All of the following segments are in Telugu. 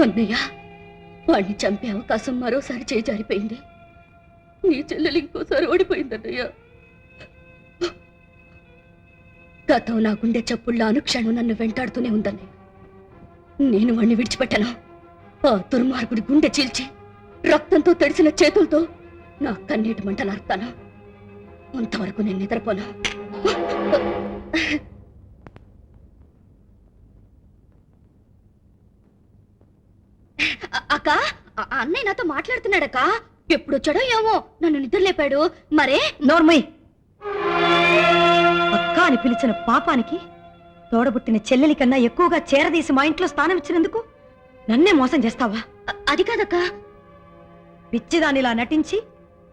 అన్నయ్య, వాడిని చంపే అవకాశం మరోసారి చేజారిపోయింది. నీ చెల్లెలు ఇంకోసారి ఓడిపోయిందన్నయ్య. గతం నా గుండె చప్పుళ్ళ అనుక్షణం నన్ను వెంటాడుతూనే ఉందన్నయ్య. నేను వాణ్ణి విడిచిపెట్టాను. ఆ దుర్మార్గుడి గుండె చీల్చి రక్తంతో తడిసిన చేతులతో నా కన్నీటి మంటలార్తాను. అంతవరకు నేను నిద్రపోను. అక్క, అన్నయ్య నాతో మాట్లాడుతున్నాడక్క. ఎప్పుడు వచ్చాడో ఏమో, నన్ను నిద్రలేపాడు. మరే నోర్మయ్, అక్క అని పిలిచిన పాపానికి తోడబుట్టిన చెల్లెలి కన్నా ఎక్కువగా చేరదీసి మా ఇంట్లో స్థానం ఇచ్చినందుకు నన్నే మోసం చేస్తావా? అది కాదక్క. పిచ్చిదానిలా నటించి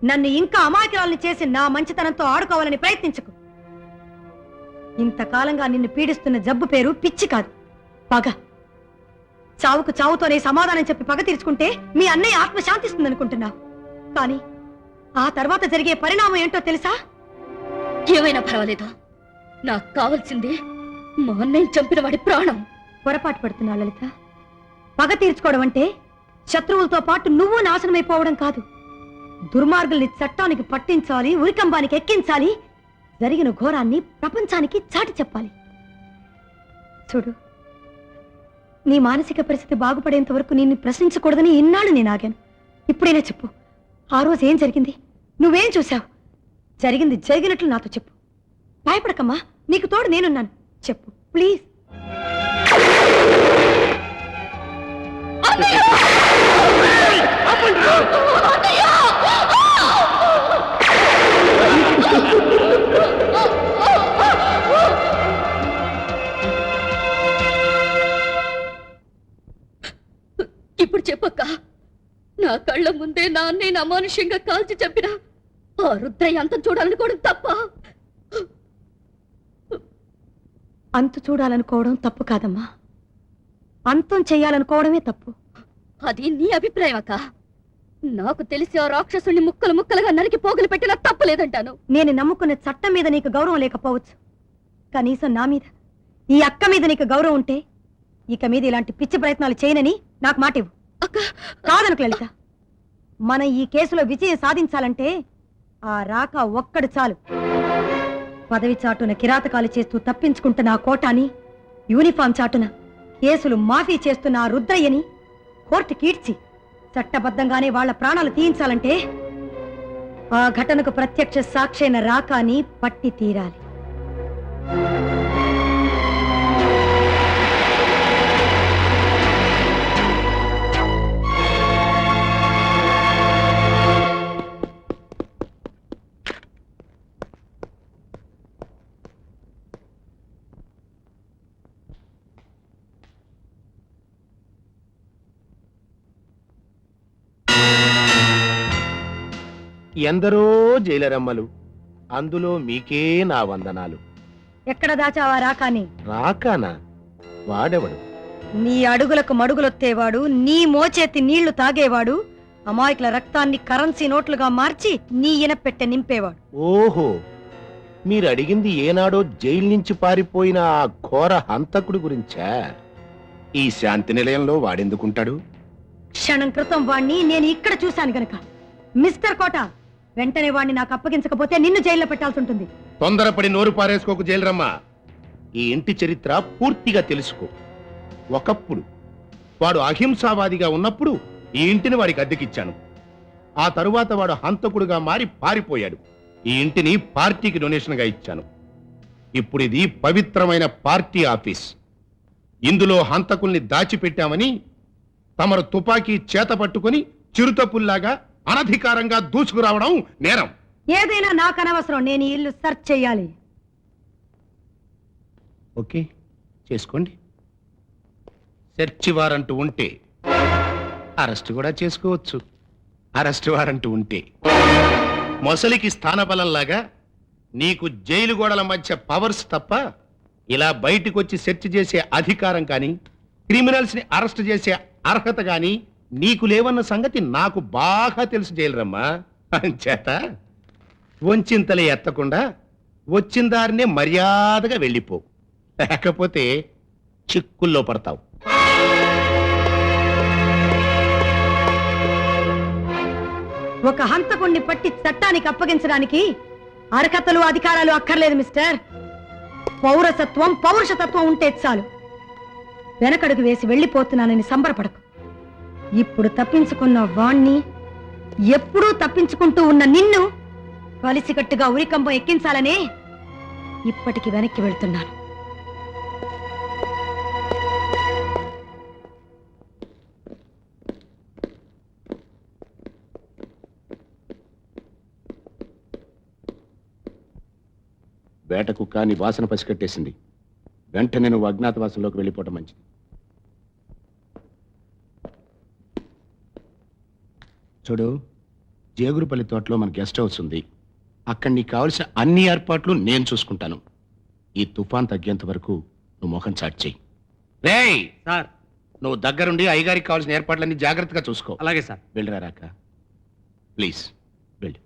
నన్ను ఇంకా అమాయకురాల్ని చేసి నా మంచితనంతో ఆడుకోవాలని ప్రయత్నించకు. ఇంతకాలంగా నిన్ను పీడిస్తున్న జబ్బు పేరు పిచ్చి కాదు, పగ. చావుకు చావుతోనే సమాధానం చెప్పి పగ తీర్చుకుంటే మీ అన్నయ్య ఆత్మ శాంతిస్తుందనుకుంటున్నావు. కానీ ఆ తర్వాత జరిగే పరిణామం ఏంటో తెలుసా? ఏమైనా పర్వాలేదు, నాకు కావాల్సింది మా అన్నయ్య చంపిన వాడి ప్రాణం. పొరపాటు పడుతున్నా లలిత. పగ తీర్చుకోవడం అంటే శత్రువులతో పాటు నువ్వు నాశనమైపోవడం కాదు. దుర్మార్గుల్ని చట్టానికి పట్టించాలి, ఉరికంబానికి ఎక్కించాలి, జరిగిన ఘోరాన్ని ప్రపంచానికి చాటి చెప్పాలి. చూడు, నీ మానసిక పరిస్థితి బాగుపడేంత వరకు నిన్ను ప్రశ్నించకూడదని ఇన్నాళ్ళు నేను ఆగాను. ఇప్పుడైనా చెప్పు, ఆ రోజు ఏం జరిగింది? నువ్వేం చూశావు? జరిగింది జరిగినట్లు నాతో చెప్పు. భయపడకమ్మా, నీకు తోడు నేనున్నాను. చెప్పు ప్లీజ్. ఇప్పుడు చెప్పక్క, నా కళ్ళ ముందే నా అన్నయ్యని అమానుష్యంగా కాల్చి చంపిన ఆ రుద్రయ్య అంతం చూడాలనుకోవడం తప్ప? అంతు చూడాలనుకోవడం తప్పు కాదమ్మా, అంతం చెయ్యాలనుకోవడమే తప్పు. అది నీ అభిప్రాయం అక్క. నాకు తెలిసి ఆ రాక్షసుని ముక్కలు ముక్కలుగా నరికి పోగులు పెట్టినా తప్పలేదంటాను. నేను నమ్ముకున్న చట్టం మీద నీకు గౌరవం లేకపోవచ్చు, కనీసం నా మీద, ఈ అక్క మీద నీకు గౌరవం ఉంటే ఇక మీద ఇలాంటి పిచ్చి ప్రయత్నాలు చేయనని నాకు మాట ఇవ్వు. అక్క, కాదనుకు లలిత. మనం ఈ కేసులో విజయం సాధించాలంటే ఆ రాక ఒక్కడు చాలు. పదవి చాటున కిరాతకాలు చేస్తూ తప్పించుకుంటున్న ఆ కోటాని, యూనిఫామ్ చాటున కేసులు మాఫీ చేస్తున్న ఆ రుద్రయ్యని కోర్టు కీడ్చి చట్టబద్ధంగానే వాళ్ల ప్రాణాలు తీయించాలంటే ఆ ఘటనకు ప్రత్యక్ష సాక్షైన రాకాని పట్టి తీరాలి. ఎందరో జైలరమ్మలు, అందులో మీకే నా వందనాలు. ఎక్కడ దాచావా రాకాని? రాకానా? వాడెవడు? నీ అడుగులకు మడుగులొత్తేవాడు, నీ మోచేతి నీళ్లు తాగేవాడు, అమాయకుల రక్తాన్ని కరెన్సీ నోట్లుగా మార్చి నీ ఇనపెట్టె నింపేవాడు. ఓహో, మీరు అడిగింది ఏనాడో జైలు నుంచి పారిపోయిన ఆ ఘోర హంతకుడి గురించా? ఈ శాంతి నిలయంలో వాడెందుకుంటాడు? క్షణం క్రితం వాణ్ణి నేను ఇక్కడ చూశాను గనక. మిస్టర్ కోట, వెంటనే వాణ్ణి నాకు అప్పగించకపోతే నిన్ను జైల్లో పెట్టాల్సి ఉంటుంది. తొందరపడి నోరు పారేసుకోకు జైలరమ్మా. ఈ ఇంటి చరిత్ర పూర్తిగా తెలుసుకో. ఒకప్పుడు వాడు అహింసావాదిగా ఉన్నప్పుడు ఈ ఇంటిని వాడికి అద్దెకిచ్చాను. ఆ తరువాత వాడు హంతకుడుగా మారి పారిపోయాడు. ఈ ఇంటిని పార్టీకి డొనేషన్ గా ఇచ్చాను. ఇప్పుడు ఇది పవిత్రమైన పార్టీ ఆఫీస్. ఇందులో హంతకుల్ని దాచిపెట్టామని తమరు తుపాకీ చేత పట్టుకుని చిరుతపుల్లాగా అనధికారంగా దూసుకురావడం నేరం. ఏదైనా నాకు అనవసరం, నేను ఈ ఇల్లు సెర్చ్ చేయాలి. ఓకే, చేసుకోండి. సెర్చ్ వారంటూ ఉంటే అరెస్ట్ కూడా చేసుకోవచ్చు. అరెస్ట్ వారంటూ ఉంటే మొసలికి స్థానబలంలాగా నీకు జైలు గోడల మధ్య పవర్స్ తప్ప ఇలా బయటికి వచ్చి సెర్చ్ చేసే అధికారం కానీ, క్రిమినల్స్ ని అరెస్ట్ చేసే అర్హత కానీ నీకు లేవన్న సంగతి నాకు బాగా తెలుసు జైలరమ్మా. అంచేత వంచింతలే ఎత్తకుండా వచ్చిన దారినే మర్యాదగా వెళ్ళిపో, లేకపోతే చిక్కుల్లో పడతావు. ఒక హంతకుణ్ణి పట్టి చట్టానికి అప్పగించడానికి అర్హతలు అధికారాలు అక్కర్లేదు మిస్టర్. పౌరసత్వం పౌరుషతత్వం ఉంటే చాలు. వెనకడుగు వేసి వెళ్ళిపోతున్నానని సంబరపడకు. ఇప్పుడు తప్పించుకున్న వాణ్ణి, ఎప్పుడూ తప్పించుకుంటూ ఉన్న నిన్ను కలిసికట్టుగా ఉరికంబం ఎక్కించాలనే ఇప్పటికి వెనక్కి వెళ్తున్నాను. వేట కుక్క నీ వాసన పసికట్టేసింది. వెంటనే నువ్వు అజ్ఞాతవాసంలోకి వెళ్ళిపోవటం మంచిది. చూడు, జేగురుపల్లి తోటలో మన గెస్ట్ హౌస్ ఉంది. అక్కడ నీకు కావలసిన అన్ని ఏర్పాట్లు నేను చూసుకుంటాను. ఈ తుఫాన్ తగ్గేంత వరకు నువ్వు ముఖం చాటు చెయ్యి. రేయ్ సార్. నువ్వు దగ్గరుండి అయ్యగారికి కావాల్సిన ఏర్పాట్లన్నీ జాగ్రత్తగా చూసుకో. అలాగే సార్. వెళ్ళరా రాక, ప్లీజ్ వెళ్ళు.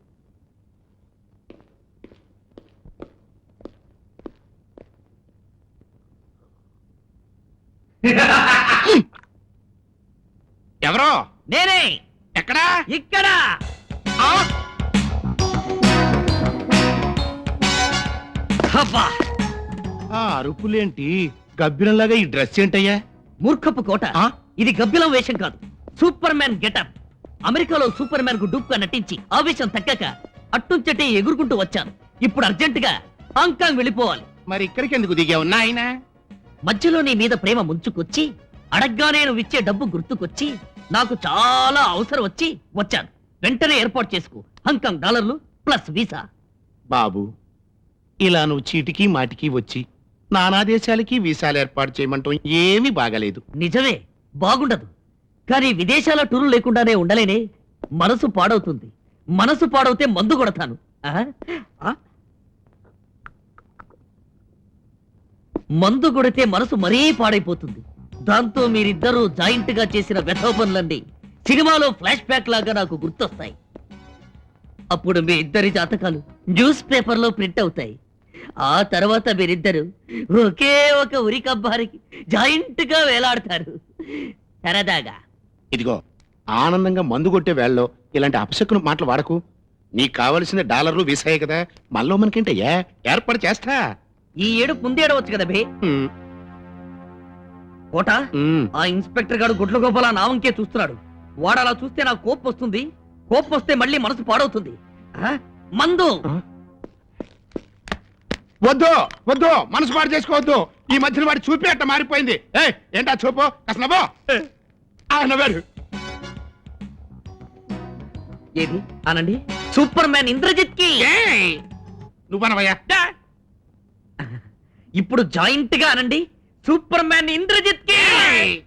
ఎవరో? నేనే. ఎక్కడా? ఇక్కడ. అబ్బా, ఆ అరుపులేంటి? గబ్బినంలాగా ఈ డ్రెస్ ఏంటయ్యా? మూర్ఖపు కోట. ఆ? ఇది గబ్బిలం వేషం కాదు, సూపర్ మ్యాన్ గెటప్. అమెరికాలో సూపర్ మ్యాన్ కు డూప్ గా నటించి ఆవేశం తగ్గక అట్టుంచటే ఎగురుకుంటూ వచ్చాను. ఇప్పుడు అర్జెంటుగా హాంకాంగ్ వెళ్ళిపోవాలి. మరి ఇక్కడికి ఎందుకు దిగావు నాయనా? మధ్యలో నీ మీద ప్రేమ ముంచుకొచ్చి, అడగ్గానే నువ్వు ఇచ్చే డబ్బు గుర్తుకొచ్చి, నాకు చాలా అవసరం వచ్చి వచ్చాను. వెంటనే ఏర్పాటు చేసుకో. హాంకాంగ్ డాలర్లు ప్లస్ వీసా. బాబు, ఇలా నువ్వు చీటికి మాటికి వచ్చి నానా దేశాలకి వీసాలు ఏర్పాటు చేయమంటాం ఏమీ బాగలేదు. నిజమే, బాగుండదు. కానీ విదేశాల టూరు లేకుండానే ఉండలేనే. మనసు పాడవుతుంది. మనసు పాడవుతే మందు కొడతాను. ఆహా, ఆ? మందు కొడితే మనసు మరీ పాడైపోతుంది. దాంతో మీరిద్దరూ జాయింట్ గా చేసిన వెధవ పనులన్నీ సినిమాలో ఫ్లాష్ బ్యాక్ లాగా నాకు గుర్తొస్తాయి. అప్పుడు మీ ఇద్దరి జాతకాలు న్యూస్ పేపర్ లో ప్రింట్ అవుతాయి. ఆ తర్వాత మీరిద్దరు ఒకే ఒక ఉరికబ్బారికి జాయింట్ గా వేలాడతారు సరదాగా. ఇదిగో, ఆనందంగా మందు కొట్టే వేళ్ళలో ఇలాంటి అపశకున మాటలు వాడకు. నీకు కావలసిన డాలర్లు వీసాయే కదా, మళ్ళీ మనకేంటయ్యా ఏర్పాటు చేస్తా. ఈ ఏడు ముందేడవచ్చు కదా బే. ఉమ్, కోట, ఉమ్. ఆ ఇన్స్పెక్టర్ గారు గుడ్ల గోపాల నా వంకే చూస్తున్నాడు. వాడు అలా చూస్తే నాకు కోపం వస్తుంది. కోపం వస్తే మళ్ళీ మనసు పాడవుతుంది. ఆ? మందు. వద్దు వద్దు, మనసు పాడు చేసుకోవద్దు. ఈ మధ్యన వాడి చూపి అట్ట మారిపోయింది. ఏంటా చూపు? అసలు నవ్వు. నవ్వాడు. ఏది అనండి? సూపర్ మ్యాన్ ఇంద్రజిత్ కి. నువ్వనవయ్యా. ఇప్పుడు జాయింట్ గా అనండి. సూపర్ మ్యాన్ ఇంద్రజిత్ కి.